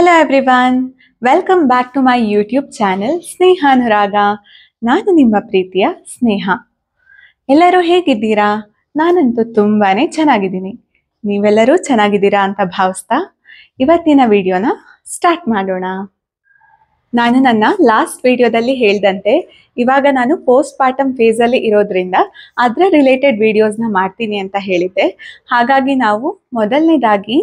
Hello everyone, welcome back to my YouTube channel ಸ್ನೇಹ ಅನುರಾಗ. ನಾನು ನಿಮ್ಮ ಪ್ರೀತಿಯ ಸ್ನೇಹ. ಎಲ್ಲರೂ ಹೇಗಿದ್ದೀರಾ? ನಾನಂತೂ ತುಂಬಾನೇ ಚೆನ್ನಾಗಿದ್ದೀನಿ. ನೀವೆಲ್ಲರೂ ಚೆನ್ನಾಗಿದ್ದೀರಾ ಅಂತ ಭಾವಿಸ್ತಾ ಇವತ್ತಿನ ವಿಡಿಯೋನ ಸ್ಟಾರ್ಟ್ ಮಾಡೋಣ. ನಾನು ನನ್ನ ಲಾಸ್ಟ್ ವಿಡಿಯೋದಲ್ಲಿ ಹೇಳ್ದಂತೆ ಇವಾಗ ನಾನು ಪೋಸ್ಟ್ ಪಾರ್ಟಮ್ ಫೇಸಲ್ಲಿ ಇರೋದ್ರಿಂದ ಅದರ ರಿಲೇಟೆಡ್ ವಿಡಿಯೋಸ್ನ ಮಾಡ್ತೀನಿ ಅಂತ ಹೇಳಿದ್ದೆ. ಹಾಗಾಗಿ ನಾವು ಮೊದಲನೇದಾಗಿ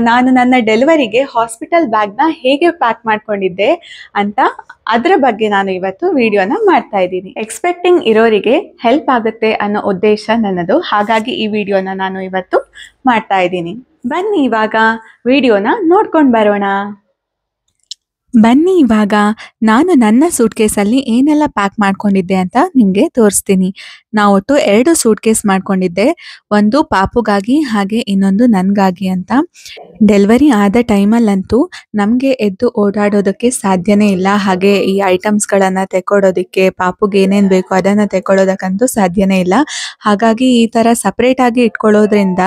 ನಾನು ನನ್ನ ಡೆಲಿವರಿಗೆ ಹಾಸ್ಪಿಟಲ್ ಬ್ಯಾಗ್ನ ಹೇಗೆ ಪ್ಯಾಕ್ ಮಾಡ್ಕೊಂಡಿದ್ದೆ ಅಂತ ಅದರ ಬಗ್ಗೆ ನಾನು ಇವತ್ತು ವಿಡಿಯೋನ ಮಾಡ್ತಾ ಇದ್ದೀನಿ. ಎಕ್ಸ್ಪೆಕ್ಟಿಂಗ್ ಇರೋರಿಗೆ ಹೆಲ್ಪ್ ಆಗುತ್ತೆ ಅನ್ನೋ ಉದ್ದೇಶ ನನ್ನದು. ಹಾಗಾಗಿ ಈ ವಿಡಿಯೋನ ನಾನು ಇವತ್ತು ಮಾಡ್ತಾ ಇದ್ದೀನಿ. ಬನ್ನಿ ಇವಾಗ ವಿಡಿಯೋನ ನೋಡ್ಕೊಂಡು ಬರೋಣ. ಬನ್ನಿ ಇವಾಗ ನಾನು ನನ್ನ ಸೂಟ್ ಕೇಸಲ್ಲಿ ಏನೆಲ್ಲ ಪ್ಯಾಕ್ ಮಾಡ್ಕೊಂಡಿದ್ದೆ ಅಂತ ನಿಮಗೆ ತೋರಿಸ್ತೀನಿ. ಒಟ್ಟು 2 ಸೂಟ್ ಕೇಸ್ ಮಾಡ್ಕೊಂಡಿದ್ದೆ. ಒಂದು ಪಾಪುಗಾಗಿ ಹಾಗೆ ಇನ್ನೊಂದು ನನಗಾಗಿ ಅಂತ. ಡೆಲಿವರಿ ಆದ ಟೈಮಲ್ಲಂತೂ ನಮಗೆ ಎದ್ದು ಓಡಾಡೋದಕ್ಕೆ ಸಾಧ್ಯನೇ ಇಲ್ಲ. ಹಾಗೆ ಈ ಐಟಮ್ಸ್ಗಳನ್ನು ತೆಕ್ಕೊಡೋದಕ್ಕೆ ಪಾಪುಗೆ ಏನೇನು ಬೇಕೋ ಅದನ್ನು ತೆಕ್ಕೊಳ್ಳೋದಕ್ಕಂತೂ ಸಾಧ್ಯನೇ ಇಲ್ಲ. ಹಾಗಾಗಿ ಈ ಥರ ಸಪ್ರೇಟಾಗಿ ಇಟ್ಕೊಳ್ಳೋದ್ರಿಂದ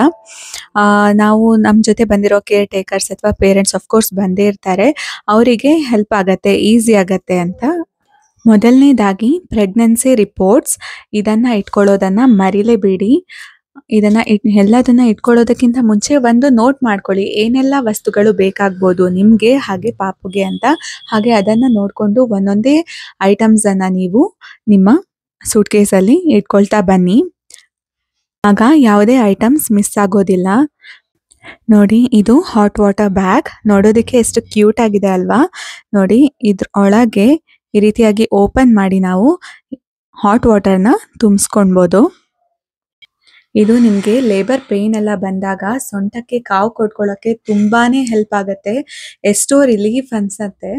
ನಾವು ನಮ್ಮ ಜೊತೆ ಬಂದಿರೋ ಕೇರ್ ಟೇಕರ್ಸ್ ಅಥವಾ ಪೇರೆಂಟ್ಸ್ ಆಫ್ಕೋರ್ಸ್ ಬಂದೇ ಇರ್ತಾರೆ, ಅವರಿಗೆ ಹೆಲ್ಪ್ ಆಗತ್ತೆ, ಈಸಿ ಆಗತ್ತೆ ಅಂತ. ಮೊದಲನೇದಾಗಿ ಪ್ರೆಗ್ನೆನ್ಸಿ ರಿಪೋರ್ಟ್ಸ್, ಇದನ್ನು ಇಟ್ಕೊಳ್ಳೋದನ್ನು ಮರಿಲೇಬೇಡಿ. ಎಲ್ಲದನ್ನ ಇಟ್ಕೊಳ್ಳೋದಕ್ಕಿಂತ ಮುಂಚೆ ಒಂದು ನೋಟ್ ಮಾಡ್ಕೊಳ್ಳಿ, ಏನೆಲ್ಲ ವಸ್ತುಗಳು ಬೇಕಾಗ್ಬೋದು ನಿಮಗೆ ಹಾಗೆ ಪಾಪುಗೆ ಅಂತ. ಹಾಗೆ ಅದನ್ನು ನೋಡಿಕೊಂಡು ಒಂದೊಂದೇ ಐಟಮ್ಸನ್ನು ನೀವು ನಿಮ್ಮ ಸೂಟ್ ಕೇಸಲ್ಲಿ ಇಟ್ಕೊಳ್ತಾ ಬನ್ನಿ. ಆಗ ಯಾವುದೇ ಐಟಮ್ಸ್ ಮಿಸ್ ಆಗೋದಿಲ್ಲ. ನೋಡಿ, ಇದು ಹಾಟ್ ವಾಟರ್ ಬ್ಯಾಗ್. ನೋಡೋದಕ್ಕೆ ಎಷ್ಟು ಕ್ಯೂಟ್ ಆಗಿದೆ ಅಲ್ವಾ? ನೋಡಿ, ಇದ್ರ ಒಳಗೆ ಈ ರೀತಿಯಾಗಿ ಓಪನ್ ಮಾಡಿ ನಾವು ಹಾಟ್ ವಾಟರ್ನ ತುಂಬಿಸ್ಕೊಳ್ಬೋದು. ಇದು ನಿಮಗೆ ಲೇಬರ್ ಪೇನ್ ಎಲ್ಲ ಬಂದಾಗ ಸೊಂಟಕ್ಕೆ ಕಾವು ಕೊಡ್ಕೊಳ್ಳೋಕ್ಕೆ ತುಂಬಾನೇ ಹೆಲ್ಪ್ ಆಗುತ್ತೆ. ಎಷ್ಟೋ ರಿಲೀಫ್ ಅನ್ಸತ್ತೆ.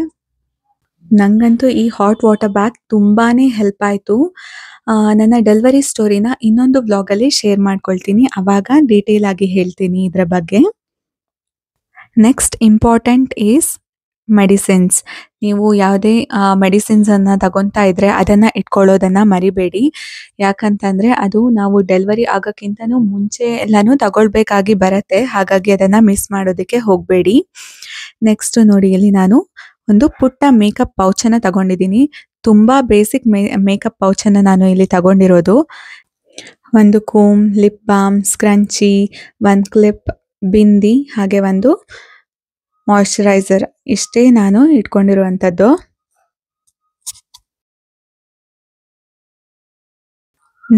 ನಂಗಂತೂ ಈ ಹಾಟ್ ವಾಟರ್ ಬ್ಯಾಗ್ ತುಂಬಾನೇ ಹೆಲ್ಪ್ ಆಯಿತು. ನನ್ನ ಡೆಲಿವರಿ ಸ್ಟೋರಿನ ಇನ್ನೊಂದು ಬ್ಲಾಗಲ್ಲಿ ಶೇರ್ ಮಾಡ್ಕೊಳ್ತೀನಿ, ಆವಾಗ ಡೀಟೇಲ್ ಆಗಿ ಹೇಳ್ತೀನಿ ಇದರ ಬಗ್ಗೆ. Next important is medicines. ನೀವು ಯಾವುದೇ ಮೆಡಿಸಿನ್ಸನ್ನು ತಗೊತಾ ಇದ್ರೆ ಅದನ್ನು ಇಟ್ಕೊಳ್ಳೋದನ್ನು ಮರಿಬೇಡಿ. ಯಾಕಂತಂದರೆ ಅದು ನಾವು ಡೆಲಿವರಿ ಆಗೋಕ್ಕಿಂತನೂ ಮುಂಚೆ ಎಲ್ಲನೂ ತಗೊಳ್ಬೇಕಾಗಿ ಬರುತ್ತೆ. ಹಾಗಾಗಿ ಅದನ್ನು ಮಿಸ್ ಮಾಡೋದಕ್ಕೆ ಹೋಗಬೇಡಿ. ನೆಕ್ಸ್ಟ್ ನೋಡಿ, ಇಲ್ಲಿ ನಾನು ಒಂದು ಪುಟ್ಟ ಮೇಕಪ್ ಪೌಚನ್ನು ತಗೊಂಡಿದ್ದೀನಿ. ತುಂಬ ಬೇಸಿಕ್ ಮೇಕಪ್ ಪೌಚನ್ನು ನಾನು ಇಲ್ಲಿ ತಗೊಂಡಿರೋದು. ಒಂದು ಕೋಮ್, ಲಿಪ್ ಬಾಮ್, ಸ್ಕ್ರಂಚಿ, ಒಂದು ಕ್ಲಿಪ್, ಬಿಂದಿ, ಹಾಗೆ ಒಂದು ಮಾಯ್ಶ್ಚರೈಸರ್, ಇಷ್ಟೇ ನಾನು ಇಟ್ಕೊಂಡಿರುವಂಥದ್ದು.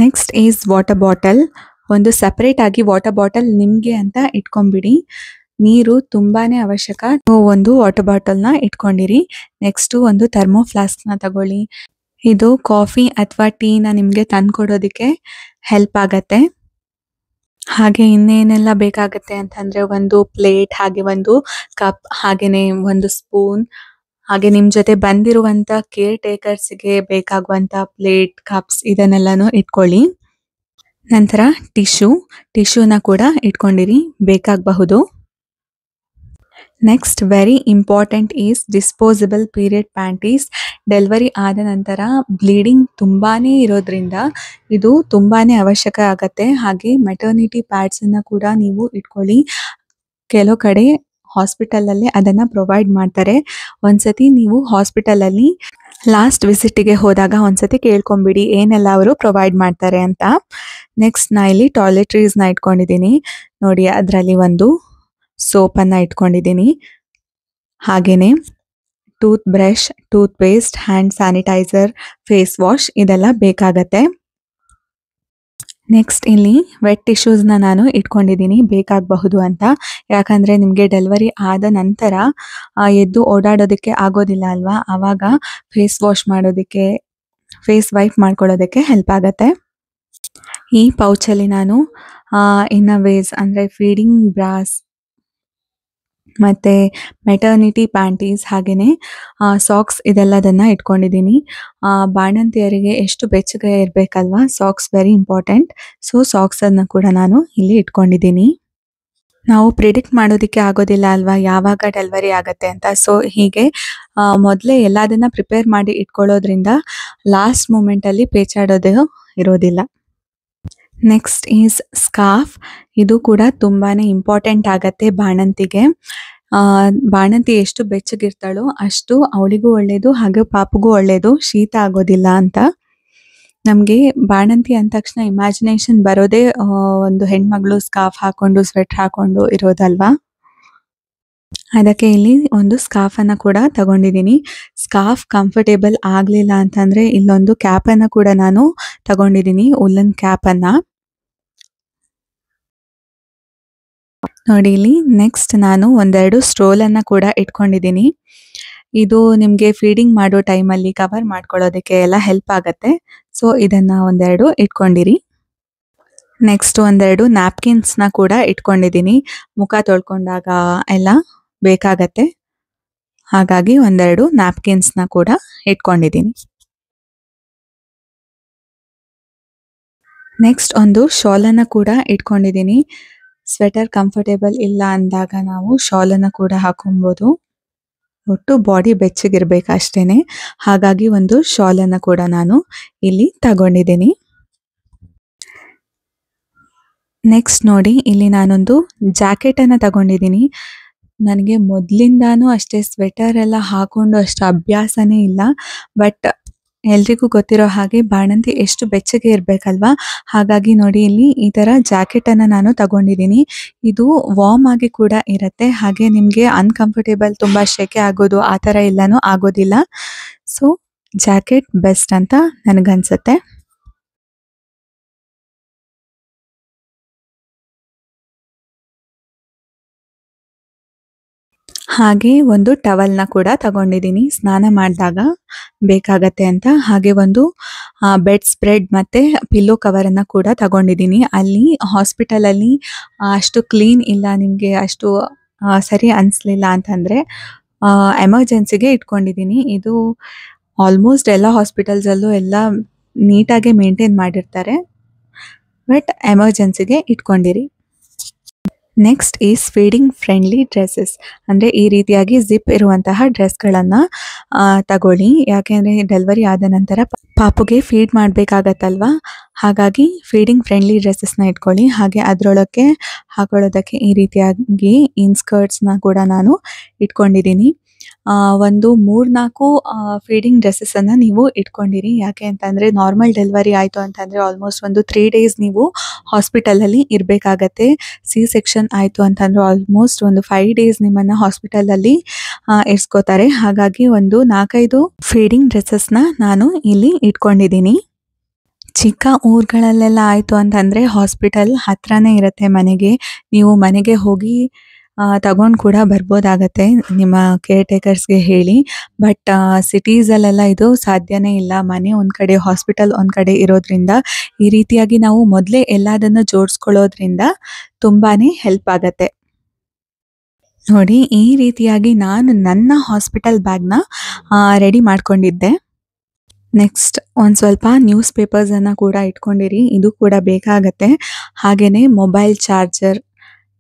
Next is water bottle. ಒಂದು ಸಪ್ರೇಟ್ ಆಗಿ ವಾಟರ್ ಬಾಟಲ್ ನಿಮಗೆ ಅಂತ ಇಟ್ಕೊಂಬಿಡಿ. ನೀರು ತುಂಬಾನೇ ಅವಶ್ಯಕ. ಒಂದು ವಾಟರ್ ಬಾಟಲ್ನ ಇಟ್ಕೊಂಡಿರಿ. ನೆಕ್ಸ್ಟು ಒಂದು ಥರ್ಮೋ ಫ್ಲಾಸ್ಕ್ನ ತಗೊಳ್ಳಿ. ಇದು ಕಾಫಿ ಅಥವಾ ಟೀನ ನಿಮಗೆ ತಂದ್ಕೊಡೋದಕ್ಕೆ ಹೆಲ್ಪ್ ಆಗತ್ತೆ. ಹಾಗೆ ಇನ್ನೇನೆಲ್ಲ ಬೇಕಾಗತ್ತೆ ಅಂತಂದರೆ ಒಂದು ಪ್ಲೇಟ್, ಹಾಗೆ ಒಂದು ಕಪ್, ಹಾಗೆಯೇ ಒಂದು ಸ್ಪೂನ್, ಹಾಗೆ ನಿಮ್ಮ ಜೊತೆ ಬಂದಿರುವಂಥ ಕೇರ್ ಟೇಕರ್ಸ್ಗೆ ಬೇಕಾಗುವಂಥ ಪ್ಲೇಟ್, ಕಪ್ಸ್ ಇದನ್ನೆಲ್ಲನೂ ಇಟ್ಕೊಳ್ಳಿ. ನಂತರ ಟಿಶ್ಯೂನ ಕೂಡ ಇಟ್ಕೊಂಡಿರಿ, ಬೇಕಾಗಬಹುದು. Next very important is disposable period panties. Delivery ಆದ ನಂತರ ಬ್ಲೀಡಿಂಗ್ ತುಂಬಾ ಇರೋದ್ರಿಂದ ಇದು ತುಂಬಾ ಅವಶ್ಯಕ ಆಗತ್ತೆ. ಹಾಗೆ ಮೆಟರ್ನಿಟಿ ಪ್ಯಾಡ್ಸನ್ನು ಕೂಡ ನೀವು ಇಟ್ಕೊಳ್ಳಿ. ಕೆಲವು ಕಡೆ ಹಾಸ್ಪಿಟಲಲ್ಲೇ ಅದನ್ನು ಪ್ರೊವೈಡ್ ಮಾಡ್ತಾರೆ. ಒಂದ್ಸತಿ ನೀವು ಹಾಸ್ಪಿಟಲಲ್ಲಿ ಲಾಸ್ಟ್ ವಿಸಿಟಿಗೆ ಹೋದಾಗ ಒಂದ್ಸತಿ ಕೇಳ್ಕೊಂಬಿಡಿ ಏನೆಲ್ಲ ಅವರು ಪ್ರೊವೈಡ್ ಮಾಡ್ತಾರೆ ಅಂತ. ನೆಕ್ಸ್ಟ್ ನಾ ಇಲ್ಲಿ ಟಾಯ್ಲೆಟ್ರೀಸ್ನ ಇಟ್ಕೊಂಡಿದ್ದೀನಿ. ನೋಡಿ, ಅದರಲ್ಲಿ ಒಂದು ಸೋಪನ್ನು ಇಟ್ಕೊಂಡಿದ್ದೀನಿ. ಹಾಗೆಯೇ toothbrush, toothpaste, hand sanitizer, face wash ಇದೆಲ್ಲ ಬೇಕಾಗತ್ತೆ. ನೆಕ್ಸ್ಟ್ ಇಲ್ಲಿ ವೆಟ್ ಟಿಶ್ಯೂಸ್ನ ನಾನು ಇಟ್ಕೊಂಡಿದ್ದೀನಿ, ಬೇಕಾಗಬಹುದು ಅಂತ. ಯಾಕಂದರೆ ನಿಮಗೆ ಡೆಲಿವರಿ ಆದ ನಂತರ ಎದ್ದು ಓಡಾಡೋದಕ್ಕೆ ಆಗೋದಿಲ್ಲ ಅಲ್ವಾ? ಆವಾಗ ಫೇಸ್ ವಾಶ್ ಮಾಡೋದಕ್ಕೆ, ಫೇಸ್ ವೈಪ್ ಮಾಡ್ಕೊಳ್ಳೋದಕ್ಕೆ ಹೆಲ್ಪ್ ಆಗತ್ತೆ. ಈ ಪೌಚಲ್ಲಿ ನಾನು ಇನ್ನವೇಸ್ ಅಂದರೆ ಫೀಡಿಂಗ್ ಬ್ರಾಸ್ ಮತ್ತು ಮೆಟರ್ನಿಟಿ ಪ್ಯಾಂಟೀಸ್, ಹಾಗೆಯೇ ಸಾಕ್ಸ್ ಇದೆಲ್ಲದನ್ನು ಇಟ್ಕೊಂಡಿದ್ದೀನಿ. ಬಾಣಂತಿಯರಿಗೆ ಎಷ್ಟು ಬೆಚ್ಚಗೆ ಇರಬೇಕಲ್ವಾ, ಸಾಕ್ಸ್ ವೆರಿ ಇಂಪಾರ್ಟೆಂಟ್. ಸೊ ಸಾಕ್ಸನ್ನು ಕೂಡ ನಾನು ಇಲ್ಲಿ ಇಟ್ಕೊಂಡಿದ್ದೀನಿ. ನಾವು ಪ್ರಿಡಿಕ್ಟ್ ಮಾಡೋದಕ್ಕೆ ಆಗೋದಿಲ್ಲ ಅಲ್ವಾ ಯಾವಾಗ ಡೆಲಿವರಿ ಆಗುತ್ತೆ ಅಂತ. ಸೊ ಹೀಗೆ ಮೊದಲೇ ಎಲ್ಲದನ್ನು ಪ್ರಿಪೇರ್ ಮಾಡಿ ಇಟ್ಕೊಳ್ಳೋದ್ರಿಂದ ಲಾಸ್ಟ್ ಮೂಮೆಂಟಲ್ಲಿ ಪೇಚಾಡೋದು ಇರೋದಿಲ್ಲ. Next is scarf. ಇದು ಕೂಡ ತುಂಬಾ ಇಂಪಾರ್ಟೆಂಟ್ ಆಗತ್ತೆ ಬಾಣಂತಿಗೆ. ಬಾಣಂತಿ ಎಷ್ಟು ಬೆಚ್ಚಗಿರ್ತಾಳೋ ಅಷ್ಟು ಅವಳಿಗೂ ಒಳ್ಳೇದು ಹಾಗೆ ಪಾಪುಗೂ ಒಳ್ಳೇದು, ಶೀತ ಆಗೋದಿಲ್ಲ ಅಂತ. ನಮ್ಗೆ ಬಾಣಂತಿ ಅಂದ ತಕ್ಷಣ ಇಮ್ಯಾಜಿನೇಷನ್ ಬರೋದೇ ಒಂದು ಹೆಣ್ಮಗಳು ಸ್ಕಾರ್ಫ್ ಹಾಕೊಂಡು ಸ್ವೆಟರ್ ಹಾಕೊಂಡು ಇರೋದಲ್ವಾ. ಅದಕ್ಕೆ ಇಲ್ಲಿ ಒಂದು ಸ್ಕಾರ್ಫ್ ಅನ್ನ ಕೂಡ ತಗೊಂಡಿದ್ದೀನಿ. ಸ್ಕಾರ್ಫ್ ಕಂಫರ್ಟೇಬಲ್ ಆಗ್ಲಿಲ್ಲ ಅಂತಂದ್ರೆ ಇಲ್ಲೊಂದು ಕ್ಯಾಪ್ ಅನ್ನ ಕೂಡ ನಾನು ತಗೊಂಡಿದ್ದೀನಿ, ಉಲ್ಲನ್ ಕ್ಯಾಪ್ ಅನ್ನ. ನೋಡಿ ಇಲ್ಲಿ ನೆಕ್ಸ್ಟ್ ನಾನು ಒಂದೆರಡು ಸ್ಟ್ರೋಲ್ ಅನ್ನ ಕೂಡ ಇಟ್ಕೊಂಡಿದ್ದೀನಿ. ಇದು ನಿಮ್ಗೆ ಫೀಡಿಂಗ್ ಮಾಡೋ ಟೈಮಲ್ಲಿ ಕವರ್ ಮಾಡ್ಕೊಳ್ಳೋದಕ್ಕೆ ಎಲ್ಲ ಹೆಲ್ಪ್ ಆಗತ್ತೆ. ಸೊ ಇದನ್ನ ಒಂದೆರಡು ಇಟ್ಕೊಂಡಿರಿ. ನೆಕ್ಸ್ಟ್ ಒಂದೆರಡು ನ್ಯಾಪ್ಕಿನ್ಸ್ ನ ಕೂಡ ಇಟ್ಕೊಂಡಿದ್ದೀನಿ, ಮುಖ ತೊಳ್ಕೊಂಡಾಗ ಎಲ್ಲ ಬೇಕಾಗತ್ತೆ. ಹಾಗಾಗಿ ಒಂದೆರಡು ನ್ಯಾಪ್ಕಿನ್ಸ್ ನ ಕೂಡ ಇಟ್ಕೊಂಡಿದ್ದೀನಿ. ನೆಕ್ಸ್ಟ್ ಒಂದು ಶಾಲ್ ಅನ್ನ ಕೂಡ ಇಟ್ಕೊಂಡಿದ್ದೀನಿ. ಸ್ವೆಟರ್ ಕಂಫರ್ಟೇಬಲ್ ಇಲ್ಲ ಅಂದಾಗ ನಾವು ಶಾಲ್ ಅನ್ನ ಕೂಡ ಹಾಕೊಬಹುದು. ಒಟ್ಟು ಬಾಡಿ ಬೆಚ್ಚಗಿರ್ಬೇಕು ಅಷ್ಟೇನೆ. ಹಾಗಾಗಿ ಒಂದು ಶಾಲ್ ಅನ್ನ ಕೂಡ ನಾನು ಇಲ್ಲಿ ತಗೊಂಡಿದ್ದೀನಿ. ನೆಕ್ಸ್ಟ್ ನೋಡಿ ಇಲ್ಲಿ ನಾನೊಂದು ಜಾಕೆಟ್ ಅನ್ನ ತಗೊಂಡಿದ್ದೀನಿ. ನನಗೆ ಮೊದಲಿಂದಾನು ಅಷ್ಟೇ ಸ್ವೆಟರ್ ಎಲ್ಲ ಹಾಕೊಂಡು ಅಷ್ಟು ಅಭ್ಯಾಸನೇ ಇಲ್ಲ. ಬಟ್ ಎಲ್ರಿಗೂ ಗೊತ್ತಿರೋ ಹಾಗೆ ಬಾಣಂತಿ ಎಷ್ಟು ಬೆಚ್ಚಗೆ ಇರ್ಬೇಕಲ್ವಾ, ಹಾಗಾಗಿ ನೋಡಿ ಇಲ್ಲಿ ಈ ತರ ಜಾಕೆಟ್ ಅನ್ನ ನಾನು ತಗೊಂಡಿದ್ದೀನಿ. ಇದು ವಾರ್ಮ್ ಆಗಿ ಕೂಡ ಇರತ್ತೆ, ಹಾಗೆ ನಿಮ್ಗೆ ಅನ್ಕಂಫರ್ಟೇಬಲ್ ತುಂಬಾ ಶೆಕೆ ಆಗೋದು ಆ ತರ ಎಲ್ಲಾನು ಆಗೋದಿಲ್ಲ. ಸೊ ಜಾಕೆಟ್ ಬೆಸ್ಟ್ ಅಂತ ನನಗನ್ಸುತ್ತೆ. ಹಾಗೆ ಒಂದು ಟವಲ್ನ ಕೂಡ ತಗೊಂಡಿದ್ದೀನಿ, ಸ್ನಾನ ಮಾಡಿದಾಗ ಬೇಕಾಗತ್ತೆ ಅಂತ. ಹಾಗೆ ಒಂದು ಬೆಡ್ ಸ್ಪ್ರೆಡ್ ಮತ್ತೆ ಪಿಲ್ಲೋ ಕವರ್ ಅನ್ನ ಕೂಡ ತಗೊಂಡಿದ್ದೀನಿ. ಅಲ್ಲಿ ಹಾಸ್ಪಿಟಲ್ ಅಲ್ಲಿ ಅಷ್ಟು ಕ್ಲೀನ್ ಇಲ್ಲ, ನಿಮ್ಗೆ ಅಷ್ಟು ಸರಿ ಅನ್ಸ್ಲಿಲ್ಲ ಅಂತಂದ್ರೆ ಎಮರ್ಜೆನ್ಸಿಗೆ ಇಟ್ಕೊಂಡಿದ್ದೀನಿ. ಇದು ಆಲ್ಮೋಸ್ಟ್ ಎಲ್ಲ ಹಾಸ್ಪಿಟಲ್ಸ್ ಅಲ್ಲೂ ಎಲ್ಲ ನೀಟಾಗಿ ಮೇಂಟೈನ್ ಮಾಡಿರ್ತಾರೆ, ಬಟ್ ಎಮರ್ಜೆನ್ಸಿಗೆ ಇಟ್ಕೊಂಡಿರಿ. Next is feeding friendly dresses, ಅಂದರೆ ಈ ರೀತಿಯಾಗಿ ಜಿಪ್ ಇರುವಂತಹ ಡ್ರೆಸ್ಗಳನ್ನು ತಗೊಳ್ಳಿ. ಯಾಕೆಂದರೆ ಡೆಲಿವರಿ ಆದ ನಂತರ ಪಾಪುಗೆ ಫೀಡ್ ಮಾಡಬೇಕಾಗತ್ತಲ್ವಾ, ಹಾಗಾಗಿ ಫೀಡಿಂಗ್ ಫ್ರೆಂಡ್ಲಿ ಡ್ರೆಸ್ಸಸ್ನ ಇಟ್ಕೊಳ್ಳಿ. ಹಾಗೆ ಅದರೊಳಗೆ ಹಾಕೊಳ್ಳೋದಕ್ಕೆ ಈ ರೀತಿಯಾಗಿ ಇನ್ಸ್ಕರ್ಟ್ಸ್ನ ಕೂಡ ನಾನು ಇಟ್ಕೊಂಡಿದ್ದೀನಿ. ಒಂದು 3-4 ಫೀಡಿಂಗ್ ಡ್ರೆಸ್ಸನ್ನು ನೀವು ಇಟ್ಕೊಂಡಿರಿ. ಯಾಕೆ ಅಂತಂದರೆ ನಾರ್ಮಲ್ ಡೆಲಿವರಿ ಆಯಿತು ಅಂತಂದರೆ ಆಲ್ಮೋಸ್ಟ್ ಒಂದು 3 ಡೇಸ್ ನೀವು ಹಾಸ್ಪಿಟಲಲ್ಲಿ ಇರಬೇಕಾಗತ್ತೆ. ಸಿ ಸೆಕ್ಷನ್ ಆಯಿತು ಅಂತಂದರೆ ಆಲ್ಮೋಸ್ಟ್ ಒಂದು 5 ಡೇಸ್ ನಿಮ್ಮನ್ನು ಹಾಸ್ಪಿಟಲಲ್ಲಿ ಇರಿಸ್ಕೋತಾರೆ. ಹಾಗಾಗಿ ಒಂದು 4-5 ಫೀಡಿಂಗ್ ಡ್ರೆಸ್ಸಸ್ನ ನಾನು ಇಲ್ಲಿ ಇಟ್ಕೊಂಡಿದ್ದೀನಿ. ಚಿಕ್ಕ ಊರುಗಳಲ್ಲೆಲ್ಲ ಆಯಿತು ಅಂತಂದರೆ ಹಾಸ್ಪಿಟಲ್ ಹತ್ರನೇ ಇರುತ್ತೆ ಮನೆಗೆ, ನೀವು ಮನೆಗೆ ಹೋಗಿ ತಗೊಂಡು ಕೂಡ ಬರ್ಬೋದಾಗತ್ತೆ ನಿಮ್ಮ ಕೇರ್ ಟೇಕರ್ಸ್ಗೆ ಹೇಳಿ. ಬಟ್ ಸಿಟೀಸಲ್ಲೆಲ್ಲ ಇದು ಸಾಧ್ಯನೇ ಇಲ್ಲ, ಮನೆ ಒಂದು ಕಡೆ ಹಾಸ್ಪಿಟಲ್ ಒಂದು ಕಡೆ ಇರೋದ್ರಿಂದ ಈ ರೀತಿಯಾಗಿ ನಾವು ಮೊದಲೇ ಎಲ್ಲದನ್ನು ಜೋಡಿಸ್ಕೊಳ್ಳೋದ್ರಿಂದ ತುಂಬಾ ಹೆಲ್ಪ್ ಆಗತ್ತೆ. ನೋಡಿ ಈ ರೀತಿಯಾಗಿ ನಾನು ನನ್ನ ಹಾಸ್ಪಿಟಲ್ ಬ್ಯಾಗ್ನ ರೆಡಿ ಮಾಡ್ಕೊಂಡಿದ್ದೆ. ನೆಕ್ಸ್ಟ್ ಒಂದು ಸ್ವಲ್ಪ ನ್ಯೂಸ್ ಪೇಪರ್ಸನ್ನು ಕೂಡ ಇಟ್ಕೊಂಡಿರಿ, ಇದು ಕೂಡ ಬೇಕಾಗತ್ತೆ. ಹಾಗೆಯೇ ಮೊಬೈಲ್ ಚಾರ್ಜರ್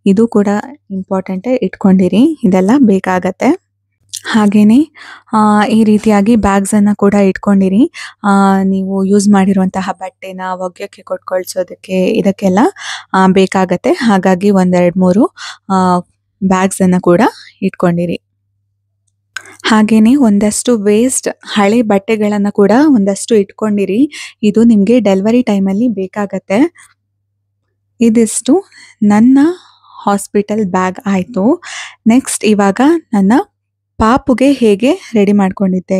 ಇದು ಕೂಡ ಇಂಪಾರ್ಟೆಂಟೇ ಇಟ್ಕೊಂಡಿರಿ, ಇದೆಲ್ಲ ಬೇಕಾಗತ್ತೆ. ಹಾಗೆಯೇ ಈ ರೀತಿಯಾಗಿ ಬ್ಯಾಗ್ಸನ್ನು ಕೂಡ ಇಟ್ಕೊಂಡಿರಿ. ನೀವು ಯೂಸ್ ಮಾಡಿರುವಂತಹ ಬಟ್ಟೆನ ಒಗೆಯೋಕ್ಕೆ ಕೊಟ್ಕೊಳ್ಸೋದಕ್ಕೆ ಇದಕ್ಕೆಲ್ಲ ಬೇಕಾಗತ್ತೆ. ಹಾಗಾಗಿ 1-2-3 ಬ್ಯಾಗ್ಸನ್ನು ಕೂಡ ಇಟ್ಕೊಂಡಿರಿ. ಹಾಗೆಯೇ ಒಂದಷ್ಟು ವೇಸ್ಟ್ ಹಳೆ ಬಟ್ಟೆಗಳನ್ನು ಕೂಡ ಒಂದಷ್ಟು ಇಟ್ಕೊಂಡಿರಿ, ಇದು ನಿಮಗೆ ಡೆಲಿವರಿ ಟೈಮಲ್ಲಿ ಬೇಕಾಗತ್ತೆ. ಇದಿಷ್ಟು ನನ್ನ ಹಾಸ್ಪಿಟಲ್ ಬ್ಯಾಗ್ ಆಯಿತು. ನೆಕ್ಸ್ಟ್ ಇವಾಗ ನನ್ನ ಪಾಪುಗೆ ಹೇಗೆ ರೆಡಿ ಮಾಡ್ಕೊಂಡಿದ್ದೆ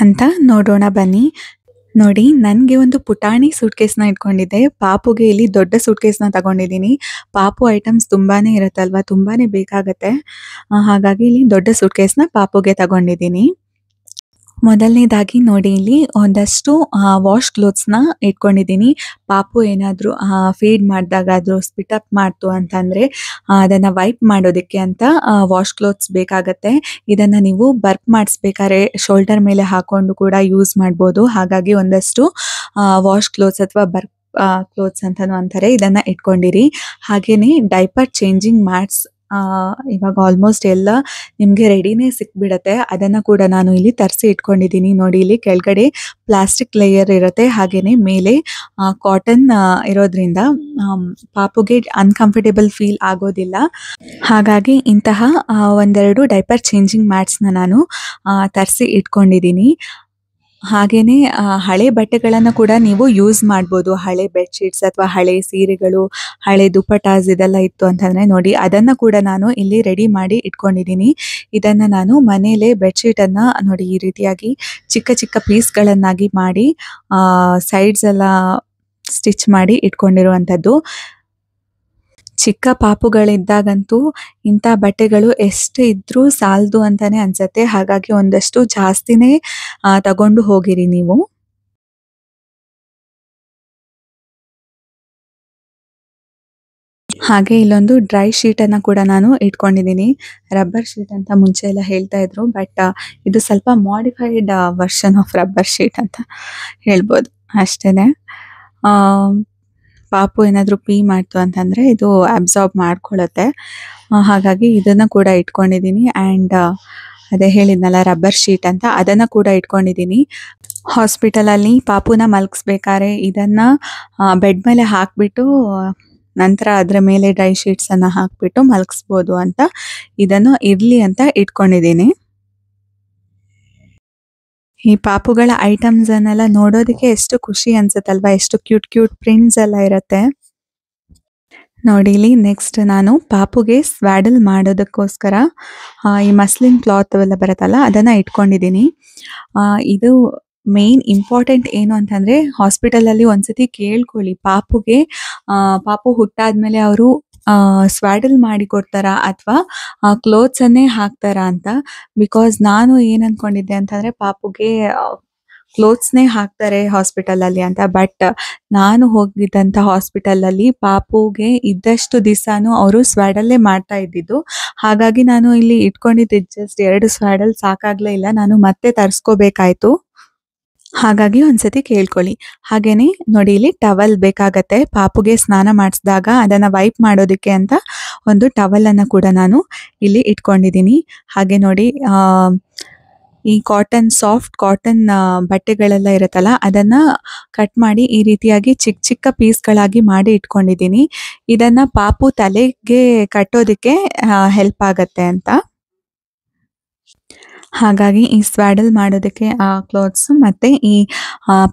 ಅಂತ ನೋಡೋಣ ಬನ್ನಿ. ನೋಡಿ ನನಗೆ ಒಂದು ಪುಟಾಣಿ ಸೂಟ್ಕೇಸ್ನ ಇಟ್ಕೊಂಡಿದ್ದೆ, ಪಾಪುಗೆ ಇಲ್ಲಿ ದೊಡ್ಡ ಸೂಟ್ಕೇಸ್ನ ತಗೊಂಡಿದ್ದೀನಿ. ಪಾಪು ಐಟಮ್ಸ್ ತುಂಬಾ ಇರುತ್ತಲ್ವ, ತುಂಬಾ ಬೇಕಾಗತ್ತೆ. ಹಾಗಾಗಿ ಇಲ್ಲಿ ದೊಡ್ಡ ಸೂಟ್ಕೇಸ್ನ ಪಾಪುಗೆ ತಗೊಂಡಿದ್ದೀನಿ. ಮೊದಲನೇದಾಗಿ ನೋಡಿ ಇಲ್ಲಿ ಒಂದಷ್ಟು ವಾಶ್ ಕ್ಲೋತ್ಸ್ನ ಇಟ್ಕೊಂಡಿದ್ದೀನಿ. ಪಾಪು ಏನಾದರೂ ಫೀಡ್ ಮಾಡಿದಾಗ ಅದು ಸ್ಪಿಟ್ ಅಪ್ ಮಾಡ್ತು ಅಂತಂದರೆ ಅದನ್ನು ವೈಪ್ ಮಾಡೋದಕ್ಕೆ ಅಂತ ವಾಶ್ ಕ್ಲೋತ್ಸ್ ಬೇಕಾಗತ್ತೆ. ಇದನ್ನು ನೀವು ಬರ್ಪ್ ಮಾಡಿಸ್ಬೇಕಾದ್ರೆ ಶೋಲ್ಡರ್ ಮೇಲೆ ಹಾಕೊಂಡು ಕೂಡ ಯೂಸ್ ಮಾಡ್ಬೋದು. ಹಾಗಾಗಿ ಒಂದಷ್ಟು ವಾಶ್ ಕ್ಲೋತ್ಸ್ ಅಥವಾ ಬರ್ಪ್ ಕ್ಲೋತ್ಸ್ ಅಂತಲೂ ಅಂತಾರೆ, ಇದನ್ನು ಇಟ್ಕೊಂಡಿರಿ. ಹಾಗೆಯೇ ಡೈಪರ್ ಚೇಂಜಿಂಗ್ ಮ್ಯಾಟ್ಸ್ ಇವಾಗ ಆಲ್ಮೋಸ್ಟ್ ಎಲ್ಲ ನಿಮಗೆ ರೆಡಿನೇ ಸಿಕ್ಬಿಡತ್ತೆ. ಅದನ್ನ ಕೂಡ ನಾನು ಇಲ್ಲಿ ತರಿಸಿ ಇಟ್ಕೊಂಡಿದ್ದೀನಿ. ನೋಡಿ ಇಲ್ಲಿ ಕೆಳಗಡೆ ಪ್ಲಾಸ್ಟಿಕ್ ಲೇಯರ್ ಇರುತ್ತೆ, ಹಾಗೇನೆ ಮೇಲೆ ಕಾಟನ್ ಇರೋದ್ರಿಂದ ಪಾಪುಗೆ ಅನ್ಕಂಫರ್ಟೇಬಲ್ ಫೀಲ್ ಆಗೋದಿಲ್ಲ. ಹಾಗಾಗಿ ಇಂತಹ ಒಂದೆರಡು ಡೈಪರ್ ಚೇಂಜಿಂಗ್ ಮ್ಯಾಟ್ಸ್ನ ನಾನು ತರಿಸಿ ಇಟ್ಕೊಂಡಿದ್ದೀನಿ. ಹಾಗೇನೆ ಹಳೆ ಬಟ್ಟೆಗಳನ್ನು ಕೂಡ ನೀವು ಯೂಸ್ ಮಾಡ್ಬೋದು. ಹಳೆ ಬೆಡ್ಶೀಟ್ಸ್ ಅಥವಾ ಹಳೆ ಸೀರೆಗಳು, ಹಳೆ ದುಪಟಾಸ್ ಇದೆಲ್ಲ ಇತ್ತು ಅಂತಂದ್ರೆ ನೋಡಿ ಅದನ್ನ ಕೂಡ ನಾನು ಇಲ್ಲಿ ರೆಡಿ ಮಾಡಿ ಇಟ್ಕೊಂಡಿದ್ದೀನಿ. ಇದನ್ನ ನಾನು ಮನೇಲೆ ಬೆಡ್ಶೀಟ್ ಅನ್ನ ನೋಡಿ ಈ ರೀತಿಯಾಗಿ ಚಿಕ್ಕ ಚಿಕ್ಕ ಪೀಸ್ಗಳನ್ನಾಗಿ ಮಾಡಿ ಸೈಡ್ಸ್ ಎಲ್ಲ ಸ್ಟಿಚ್ ಮಾಡಿ ಇಟ್ಕೊಂಡಿರುವಂಥದ್ದು. ಚಿಕ್ಕ ಪಾಪುಗಳಿದ್ದಾಗಂತೂ ಇಂಥ ಬಟ್ಟೆಗಳು ಎಷ್ಟು ಇದ್ರೂ ಸಾಲದು ಅಂತಾನೆ ಅನ್ಸತ್ತೆ. ಹಾಗಾಗಿ ಒಂದಷ್ಟು ಜಾಸ್ತಿನೇ ತಗೊಂಡು ಹೋಗಿರಿ ನೀವು. ಹಾಗೆ ಇಲ್ಲೊಂದು ಡ್ರೈ ಶೀಟ್ ಅನ್ನ ಕೂಡ ನಾನು ಇಟ್ಕೊಂಡಿದ್ದೀನಿ. ರಬ್ಬರ್ ಶೀಟ್ ಅಂತ ಮುಂಚೆ ಎಲ್ಲ ಹೇಳ್ತಾ ಇದ್ರು, ಬಟ್ ಇದು ಸ್ವಲ್ಪ modified version of rubber sheet ಅಂತ ಹೇಳ್ಬೋದು ಅಷ್ಟೇನೆ. ಪಾಪು ಏನಾದರೂ ಪೀ ಮಾಡ್ತು ಅಂತಂದರೆ ಇದು ಅಬ್ಸಾರ್ಬ್ ಮಾಡ್ಕೊಳ್ಳುತ್ತೆ. ಹಾಗಾಗಿ ಇದನ್ನು ಕೂಡ ಇಟ್ಕೊಂಡಿದ್ದೀನಿ. ಆ್ಯಂಡ್ ಅದೇ ಹೇಳಿದ್ನಲ್ಲ ರಬ್ಬರ್ ಶೀಟ್ ಅಂತ, ಅದನ್ನು ಕೂಡ ಇಟ್ಕೊಂಡಿದ್ದೀನಿ. ಹಾಸ್ಪಿಟಲಲ್ಲಿ ಪಾಪುನ ಮಲಗಿಸ್ಬೇಕಾದ್ರೆ ಇದನ್ನು ಬೆಡ್ ಮೇಲೆ ಹಾಕಿಬಿಟ್ಟು ನಂತರ ಅದರ ಮೇಲೆ ಡ್ರೈ ಶೀಟ್ಸನ್ನು ಹಾಕಿಬಿಟ್ಟು ಮಲಗಿಸ್ಬೋದು ಅಂತ ಇದನ್ನು ಇರಲಿ ಅಂತ ಇಟ್ಕೊಂಡಿದ್ದೀನಿ. ಈ ಪಾಪುಗಳ ಐಟಮ್ಸ್ ಅನ್ನೆಲ್ಲ ನೋಡೋದಕ್ಕೆ ಎಷ್ಟು ಖುಷಿ ಅನ್ಸುತ್ತಲ್ವಾ, ಎಷ್ಟು ಕ್ಯೂಟ್ ಕ್ಯೂಟ್ ಪ್ರಿಂಟ್ಸ್ ಎಲ್ಲ ಇರುತ್ತೆ. ನೋಡಿ ಇಲ್ಲಿ ನೆಕ್ಸ್ಟ್ ನಾನು ಪಾಪುಗೆ ಸ್ವ್ಯಾಡಲ್ ಮಾಡೋದಕ್ಕೋಸ್ಕರ ಈ ಮಸ್ಲಿನ್ ಕ್ಲಾತ್ ಎಲ್ಲ ಬರುತ್ತಲ್ಲ ಅದನ್ನ ಇಟ್ಕೊಂಡಿದ್ದೀನಿ. ಇದು ಮೇನ್ ಇಂಪಾರ್ಟೆಂಟ್ ಏನು ಅಂತಂದ್ರೆ ಹಾಸ್ಪಿಟಲಲ್ಲಿ ಒಂದ್ಸತಿ ಕೇಳ್ಕೊಳ್ಳಿ, ಪಾಪು ಹುಟ್ಟಾದ್ಮೇಲೆ ಅವರು ಸ್ವ್ಯಾಡಲ್ ಮಾಡಿ ಕೊಡ್ತಾರಾ ಅಥವಾ ಕ್ಲೋತ್ಸ್ ಅನ್ನೇ ಹಾಕ್ತಾರಾ ಅಂತ. ಬಿಕಾಸ್ ನಾನು ಏನ್ ಅನ್ಕೊಂಡಿದ್ದೆ ಅಂತಂದ್ರೆ ಪಾಪುಗೆ ಕ್ಲೋತ್ಸ್ನೇ ಹಾಕ್ತಾರೆ ಹಾಸ್ಪಿಟಲ್ ಅಲ್ಲಿ ಅಂತ. ಬಟ್ ನಾನು ಹೋಗಿದ್ದಂತ ಹಾಸ್ಪಿಟಲ್ ಅಲ್ಲಿ ಪಾಪುಗೆ ಇದ್ದಷ್ಟು ದಿವಸನೂ ಅವರು ಸ್ವ್ಯಾಡಲ್ಲೇ ಮಾಡ್ತಾ ಇದ್ದಿದ್ದು. ಹಾಗಾಗಿ ನಾನು ಇಲ್ಲಿ ಇಟ್ಕೊಂಡಿದ್ದೆ ಜಸ್ಟ್ 2 ಸ್ವ್ಯಾಡಲ್ ಸಾಕಾಗ್ಲೇ ಇಲ್ಲ, ನಾನು ಮತ್ತೆ ತರಿಸ್ಕೋಬೇಕಾಯ್ತು. ಹಾಗಾಗಿ ಒಂದ್ಸತಿ ಕೇಳ್ಕೊಳ್ಳಿ. ಹಾಗೇನೆ ನೋಡಿ ಇಲ್ಲಿ ಟವಲ್ ಬೇಕಾಗತ್ತೆ. ಪಾಪುಗೆ ಸ್ನಾನ ಮಾಡಿಸಿದಾಗ ಅದನ್ನ ವೈಪ್ ಮಾಡೋದಕ್ಕೆ ಅಂತ ಒಂದು ಟವಲ್ ಅನ್ನ ಕೂಡ ನಾನು ಇಲ್ಲಿ ಇಟ್ಕೊಂಡಿದ್ದೀನಿ. ಹಾಗೆ ನೋಡಿ ಈ ಸಾಫ್ಟ್ ಕಾಟನ್ ಬಟ್ಟೆಗಳೆಲ್ಲ ಇರುತ್ತಲ್ಲ ಅದನ್ನ ಕಟ್ ಮಾಡಿ ಈ ರೀತಿಯಾಗಿ ಚಿಕ್ಕ ಚಿಕ್ಕ ಪೀಸ್ಗಳಾಗಿ ಮಾಡಿ ಇಟ್ಕೊಂಡಿದ್ದೀನಿ. ಇದನ್ನ ಪಾಪು ತಲೆಗೆ ಕಟ್ಟೋದಕ್ಕೆ ಹೆಲ್ಪ್ ಆಗತ್ತೆ ಅಂತ. ಹಾಗಾಗಿ ಈ ಸ್ವ್ಯಾಡಲ್ ಮಾಡೋದಕ್ಕೆ ಕ್ಲಾತ್ಸ್ ಮತ್ತೆ ಈ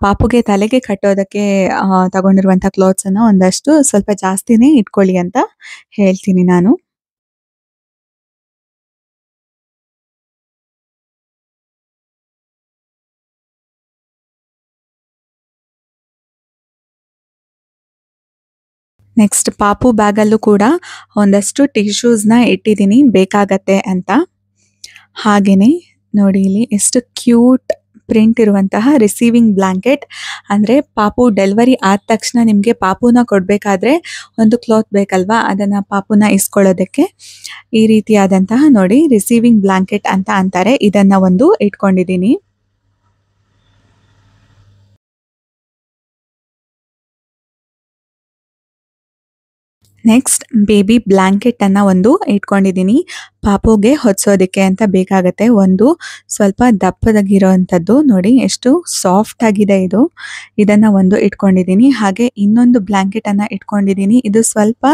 ಪಾಪುಗೆ ತಲೆಗೆ ಕಟ್ಟೋದಕ್ಕೆ ತಗೊಂಡಿರುವಂಥ ಕ್ಲಾತ್ಸ್ ಅನ್ನ ಒಂದಷ್ಟು ಸ್ವಲ್ಪ ಜಾಸ್ತಿನೇ ಇಟ್ಕೊಳ್ಳಿ ಅಂತ ಹೇಳ್ತೀನಿ ನಾನು. ನೆಕ್ಸ್ಟ್ ಪಾಪು ಬ್ಯಾಗಲ್ಲೂ ಕೂಡ ಒಂದಷ್ಟು ಟಿಶ್ಯೂಸ್ನ ಇಟ್ಟಿದ್ದೀನಿ ಬೇಕಾಗತ್ತೆ ಅಂತ. ಹಾಗೇನೆ ನೋಡಿ ಇಲ್ಲಿ ಎಷ್ಟು ಕ್ಯೂಟ್ ಪ್ರಿಂಟ್ ಇರುವಂತಹ ರಿಸೀವಿಂಗ್ ಬ್ಲಾಂಕೆಟ್. ಅಂದರೆ ಪಾಪು ಡೆಲಿವರಿ ಆದ ತಕ್ಷಣ ನಿಮಗೆ ಪಾಪುನ ಕೊಡಬೇಕಾದ್ರೆ ಒಂದು ಕ್ಲಾತ್ ಬೇಕಲ್ವಾ, ಅದನ್ನು ಪಾಪುನ ಇಸ್ಕೊಳ್ಳೋದಕ್ಕೆ ಈ ರೀತಿಯಾದಂತಹ ನೋಡಿ ರಿಸೀವಿಂಗ್ ಬ್ಲಾಂಕೆಟ್ ಅಂತ ಅಂತಾರೆ, ಇದನ್ನು ಒಂದು ಇಟ್ಕೊಂಡಿದ್ದೀನಿ. ನೆಕ್ಸ್ಟ್ ಬೇಬಿ ಬ್ಲಾಂಕೆಟ್ ಅನ್ನ ಒಂದು ಇಟ್ಕೊಂಡಿದ್ದೀನಿ. ಪಾಪುಗೆ ಹೊದಿಸೋದಕ್ಕೆ ಅಂತ ಬೇಕಾಗತ್ತೆ. ಒಂದು ಸ್ವಲ್ಪ ದಪ್ಪದಾಗಿರೋವಂಥದ್ದು ನೋಡಿ ಎಷ್ಟು ಸಾಫ್ಟ್ ಆಗಿದೆ ಇದು, ಇದನ್ನ ಒಂದು ಇಟ್ಕೊಂಡಿದ್ದೀನಿ. ಹಾಗೆ ಇನ್ನೊಂದು ಬ್ಲಾಂಕೆಟ್ ಅನ್ನ ಇಟ್ಕೊಂಡಿದ್ದೀನಿ. ಇದು ಸ್ವಲ್ಪ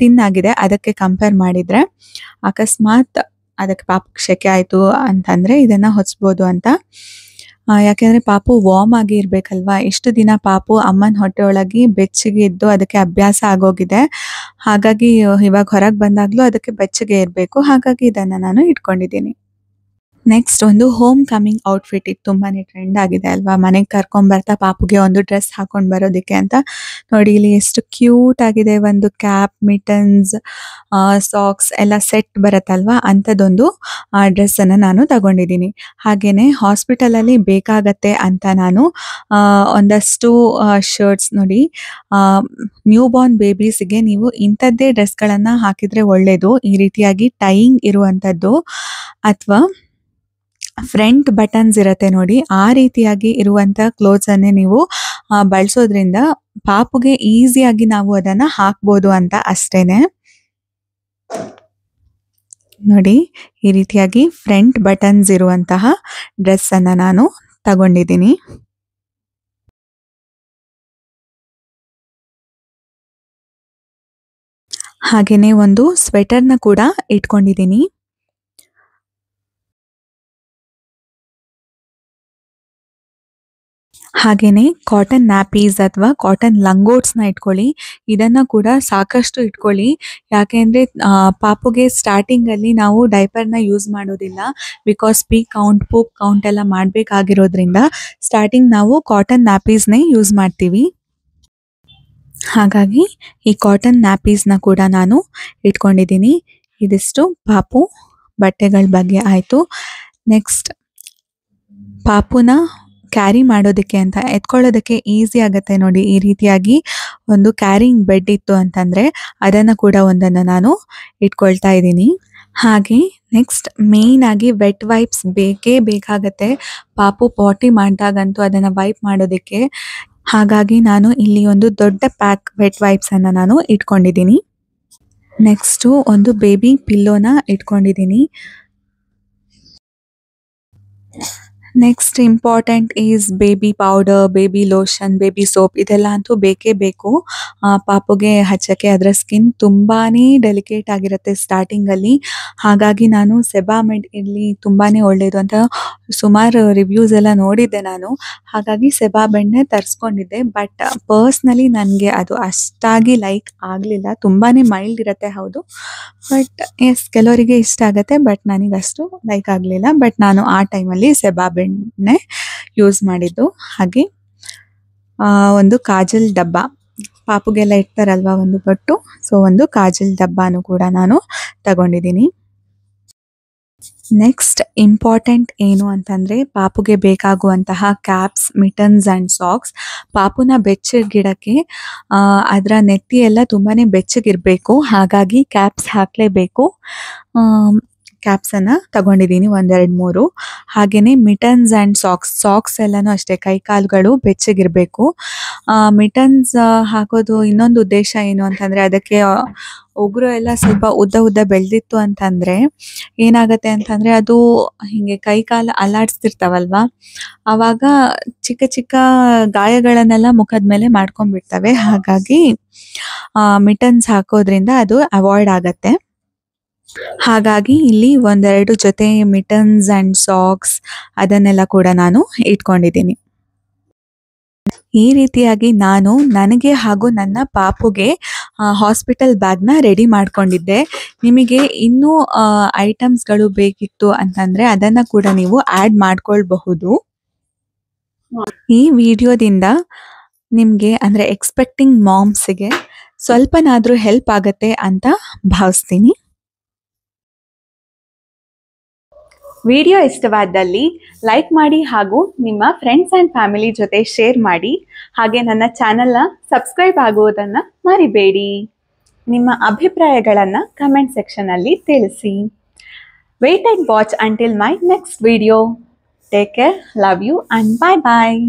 ಥಿನ್ ಆಗಿದೆ ಅದಕ್ಕೆ ಕಂಪೇರ್ ಮಾಡಿದ್ರೆ. ಅಕಸ್ಮಾತ್ ಅದಕ್ಕೆ ಪಾಪುಗೆ ಶೆಕೆ ಆಯಿತು ಅಂತಂದರೆ ಇದನ್ನು ಹೊದಿಸ್ಬೋದು ಅಂತ. ಯಾಕೆಂದರೆ ಪಾಪು ವಾರ್ಮ್ ಆಗಿ ಇರಬೇಕಲ್ವಾ. ಇಷ್ಟು ದಿನ ಪಾಪು ಅಮ್ಮನ ಹೊಟ್ಟೆ ಒಳಗೆ ಬೆಚ್ಚಗೆ ಇದ್ದು ಅದಕ್ಕೆ ಅಭ್ಯಾಸ ಆಗೋಗಿದೆ. ಹಾಗಾಗಿ ಇವಾಗ ಹೊರಗೆ ಬಂದಾಗಲೂ ಅದಕ್ಕೆ ಬೆಚ್ಚಗೆ ಇರಬೇಕು. ಹಾಗಾಗಿ ಇದನ್ನು ನಾನು ಇಟ್ಕೊಂಡಿದ್ದೀನಿ. ನೆಕ್ಸ್ಟ್ ಒಂದು ಹೋಮ್ ಕಮಿಂಗ್ ಔಟ್ಫಿಟ್, ಇದು ತುಂಬಾನೇ ಟ್ರೆಂಡ್ ಆಗಿದೆ ಅಲ್ವಾ, ಮನೆಗೆ ಕರ್ಕೊಂಡ್ಬರ್ತಾ ಪಾಪುಗೆ ಒಂದು ಡ್ರೆಸ್ ಹಾಕೊಂಡು ಬರೋದಕ್ಕೆ ಅಂತ. ನೋಡಿ ಇಲ್ಲಿ ಎಷ್ಟು ಕ್ಯೂಟ್ ಆಗಿದೆ. ಒಂದು ಕ್ಯಾಪ್, ಮಿಟನ್ಸ್, ಸಾಕ್ಸ್ ಎಲ್ಲ ಸೆಟ್ ಬರುತ್ತಲ್ವಾ ಅಂಥದ್ದೊಂದು ಡ್ರೆಸ್ಸನ್ನು ನಾನು ತಗೊಂಡಿದ್ದೀನಿ. ಹಾಗೆಯೇ ಹಾಸ್ಪಿಟಲಲ್ಲಿ ಬೇಕಾಗತ್ತೆ ಅಂತ ನಾನು ಒಂದಷ್ಟು ಶರ್ಟ್ಸ್ ನೋಡಿ, ನ್ಯೂ ಬಾರ್ನ್ ಬೇಬೀಸ್ಗೆ ನೀವು ಇಂಥದ್ದೇ ಡ್ರೆಸ್ಗಳನ್ನು ಹಾಕಿದರೆ ಒಳ್ಳೆಯದು. ಈ ರೀತಿಯಾಗಿ ಟೈಯಿಂಗ್ ಇರುವಂಥದ್ದು ಅಥವಾ ಫ್ರಂಟ್ ಬಟನ್ಸ್ ಇರುತ್ತೆ ನೋಡಿ, ಆ ರೀತಿಯಾಗಿ ಇರುವಂಥ ಕ್ಲೋತ್ಸ್ ಅನ್ನೇ ನೀವು ಬಳಸೋದ್ರಿಂದ ಪಾಪುಗೆ ಈಸಿಯಾಗಿ ನಾವು ಅದನ್ನು ಹಾಕ್ಬೋದು ಅಂತ ಅಷ್ಟೇನೆ. ನೋಡಿ, ಈ ರೀತಿಯಾಗಿ ಫ್ರಂಟ್ ಬಟನ್ಸ್ ಇರುವಂತಹ ಡ್ರೆಸ್ ಅನ್ನ ನಾನು ತಗೊಂಡಿದ್ದೀನಿ. ಹಾಗೇನೆ ಒಂದು ಸ್ವೆಟರ್ನ ಕೂಡ ಇಟ್ಕೊಂಡಿದ್ದೀನಿ. ಹಾಗೇನೆ ಕಾಟನ್ ನ್ಯಾಪೀಸ್ ಅಥವಾ ಕಾಟನ್ ಲಂಗೋಟ್ಸ್ನ ಇಟ್ಕೊಳ್ಳಿ. ಇದನ್ನ ಕೂಡ ಸಾಕಷ್ಟು ಇಟ್ಕೊಳ್ಳಿ. ಯಾಕೆಂದ್ರೆ ಪಾಪುಗೆ ಸ್ಟಾರ್ಟಿಂಗ್ ಅಲ್ಲಿ ನಾವು ಡೈಪರ್ನ ಯೂಸ್ ಮಾಡೋದಿಲ್ಲ. ಬಿಕಾಸ್ ಪೀ ಕೌಂಟ್, ಪೂಪ್ ಕೌಂಟ್ ಎಲ್ಲ ಮಾಡಬೇಕಾಗಿರೋದ್ರಿಂದ ಸ್ಟಾರ್ಟಿಂಗ್ ನಾವು ಕಾಟನ್ ನ್ಯಾಪೀಸ್ನೇ ಯೂಸ್ ಮಾಡ್ತೀವಿ. ಹಾಗಾಗಿ ಈ ಕಾಟನ್ ನ್ಯಾಪೀಸ್ನ ಕೂಡ ನಾನು ಇಟ್ಕೊಂಡಿದ್ದೀನಿ. ಇದಿಷ್ಟು ಪಾಪು ಬಟ್ಟೆಗಳ ಬಗ್ಗೆ ಆಯಿತು. ನೆಕ್ಸ್ಟ್ ಪಾಪುನ ಕ್ಯಾರಿ ಮಾಡೋದಕ್ಕೆ ಅಂತ ಎತ್ಕೊಳ್ಳೋದಕ್ಕೆ ಈಸಿ ಆಗುತ್ತೆ ನೋಡಿ. ಈ ರೀತಿಯಾಗಿ ಒಂದು ಕ್ಯಾರಿಂಗ್ ಬೆಡ್ ಇತ್ತು ಅಂತಂದರೆ ಅದನ್ನು ಕೂಡ ಒಂದನ್ನು ನಾನು ಇಟ್ಕೊಳ್ತಾ ಇದ್ದೀನಿ. ಹಾಗೆ ನೆಕ್ಸ್ಟ್ ಮೇಯ್ನ್ ಆಗಿ ವೆಟ್ ವೈಪ್ಸ್ ಬೇಕೇ ಬೇಕಾಗತ್ತೆ. ಪಾಪು ಪಾಟಿ ಮಾಡಿದಾಗಂತೂ ಅದನ್ನು ವೈಪ್ ಮಾಡೋದಕ್ಕೆ. ಹಾಗಾಗಿ ನಾನು ಇಲ್ಲಿ ಒಂದು ದೊಡ್ಡ ಪ್ಯಾಕ್ ವೆಟ್ ವೈಪ್ಸನ್ನು ನಾನು ಇಟ್ಕೊಂಡಿದ್ದೀನಿ. ನೆಕ್ಸ್ಟು ಒಂದು ಬೇಬಿ ಪಿಲ್ಲೋನ ಇಟ್ಕೊಂಡಿದ್ದೀನಿ. Next important is baby powder, baby lotion, baby soap ಇದೆಲ್ಲ ಅಂತೂ ಬೇಕೇ ಬೇಕು ಪಾಪುಗೆ ಹಚ್ಚಕ್ಕೆ. ಅದರ ಸ್ಕಿನ್ ತುಂಬಾ ಡೆಲಿಕೇಟ್ ಆಗಿರುತ್ತೆ ಸ್ಟಾರ್ಟಿಂಗಲ್ಲಿ. ಹಾಗಾಗಿ ನಾನು ಸೆಬಾಮೆಡ್ ಇಲ್ಲಿ ತುಂಬಾ ಒಳ್ಳೆಯದು ಅಂತ ಸುಮಾರು ರಿವ್ಯೂಸ್ ಎಲ್ಲ ನೋಡಿದ್ದೆ ನಾನು. ಹಾಗಾಗಿ ಸೆಬಾಮೆಡ್ನೇ ತರಿಸ್ಕೊಂಡಿದ್ದೆ. ಬಟ್ ಪರ್ಸ್ನಲಿ ನನಗೆ ಅದು ಅಷ್ಟಾಗಿ ಲೈಕ್ ಆಗಲಿಲ್ಲ. ತುಂಬಾ ಮೈಲ್ಡ್ ಇರುತ್ತೆ ಹೌದು, ಬಟ್ ಎಸ್ ಕೆಲವರಿಗೆ ಇಷ್ಟ ಆಗುತ್ತೆ. ಬಟ್ ನನಗಷ್ಟು ಲೈಕ್ ಆಗಲಿಲ್ಲ. ಬಟ್ ನಾನು ಆ ಟೈಮಲ್ಲಿ ಸೆಬಾಮೆಡ್ನೇ ಯೂಸ್ ಮಾಡಿದ್ದು. ಹಾಗೆ ಒಂದು ಕಾಜಲ್ ಡಬ್ಬ, ಪಾಪುಗೆಲ್ಲ ಇಡ್ತಾರಲ್ವ ಒಂದು ಬಟ್ಟು, ಸೊ ಒಂದು ಕಾಜಲ್ ಡಬ್ಬಾನು ಕೂಡ ನಾನು ತಗೊಂಡಿದ್ದೀನಿ. ನೆಕ್ಸ್ಟ್ ಇಂಪಾರ್ಟೆಂಟ್ ಏನು ಅಂತಂದರೆ ಪಾಪುಗೆ ಬೇಕಾಗುವಂತಹ ಕ್ಯಾಪ್ಸ್, ಮಿಟನ್ಸ್ ಆ್ಯಂಡ್ ಸಾಕ್ಸ್. ಪಾಪುನ ಬೆಚ್ಚಗಿಡಕ್ಕೆ ಅದರ ನೆತ್ತಿ ಎಲ್ಲ ತುಂಬಾ ಬೆಚ್ಚಗಿರಬೇಕು. ಹಾಗಾಗಿ ಕ್ಯಾಪ್ಸ್ ಹಾಕಲೇಬೇಕು. ಕ್ಯಾಪ್ಸನ್ನು ತಗೊಂಡಿದ್ದೀನಿ 1-2-3. ಹಾಗೆಯೇ ಮಿಟನ್ಸ್ ಆ್ಯಂಡ್ ಸಾಕ್ಸ್ ಎಲ್ಲನೂ ಅಷ್ಟೇ, ಕೈಕಾಲುಗಳು ಬೆಚ್ಚಗಿರಬೇಕು. ಮಿಟನ್ಸ್ ಹಾಕೋದು ಇನ್ನೊಂದು ಉದ್ದೇಶ ಏನು ಅಂತಂದರೆ ಅದಕ್ಕೆ ಉಗುರು ಎಲ್ಲ ಸ್ವಲ್ಪ ಉದ್ದ ಬೆಳೆದಿತ್ತು ಅಂತಂದರೆ ಏನಾಗುತ್ತೆ ಅಂತಂದರೆ ಅದು ಹೀಗೆ ಕೈಕಾಲು ಅಲ್ಲಾಡಿಸ್ತಿರ್ತಾವಲ್ವ, ಆವಾಗ ಚಿಕ್ಕ ಚಿಕ್ಕ ಗಾಯಗಳನ್ನೆಲ್ಲ ಮುಖದ ಮೇಲೆ ಮಾಡ್ಕೊಂಡ್ಬಿಡ್ತವೆ. ಹಾಗಾಗಿ ಮಿಟನ್ಸ್ ಹಾಕೋದ್ರಿಂದ ಅದು ಅವಾಯ್ಡ್ ಆಗತ್ತೆ. ಹಾಗಾಗಿ ಇಲ್ಲಿ 1-2 ಜೊತೆ ಮಿಟನ್ಸ್ ಆ್ಯಂಡ್ ಸಾಕ್ಸ್ ಅದನ್ನೆಲ್ಲ ಕೂಡ ನಾನು ಇಟ್ಕೊಂಡಿದ್ದೀನಿ. ಈ ರೀತಿಯಾಗಿ ನಾನು ನನಗೆ ಹಾಗೂ ನನ್ನ ಪಾಪುಗೆ ಹಾಸ್ಪಿಟಲ್ ಬ್ಯಾಗ್ನ ರೆಡಿ ಮಾಡ್ಕೊಂಡಿದ್ದೆ. ನಿಮಗೆ ಇನ್ನೂ ಐಟಮ್ಸ್ಗಳು ಬೇಕಿತ್ತು ಅಂತಂದರೆ ಅದನ್ನು ಕೂಡ ನೀವು ಆ್ಯಡ್ ಮಾಡ್ಕೊಳ್ಬಹುದು. ಈ ವಿಡಿಯೋದಿಂದ ನಿಮಗೆ ಅಂದರೆ ಎಕ್ಸ್ಪೆಕ್ಟಿಂಗ್ ಮಾಮ್ಸ್ಗೆ ಸ್ವಲ್ಪನಾದರೂ ಹೆಲ್ಪ್ ಆಗುತ್ತೆ ಅಂತ ಭಾವಿಸ್ತೀನಿ. ವಿಡಿಯೋ ಇಷ್ಟವಾದಲ್ಲಿ ಲೈಕ್ ಮಾಡಿ ಹಾಗೂ ನಿಮ್ಮ ಫ್ರೆಂಡ್ಸ್ ಆ್ಯಂಡ್ ಫ್ಯಾಮಿಲಿ ಜೊತೆ ಶೇರ್ ಮಾಡಿ. ಹಾಗೆ ನನ್ನ ಚಾನಲ್ನ ಸಬ್ಸ್ಕ್ರೈಬ್ ಆಗುವುದನ್ನು ಮರಿಬೇಡಿ. ನಿಮ್ಮ ಅಭಿಪ್ರಾಯಗಳನ್ನು ಕಮೆಂಟ್ ಸೆಕ್ಷನಲ್ಲಿ ತಿಳಿಸಿ. Wait and watch until my next video. Take care, love you and bye bye.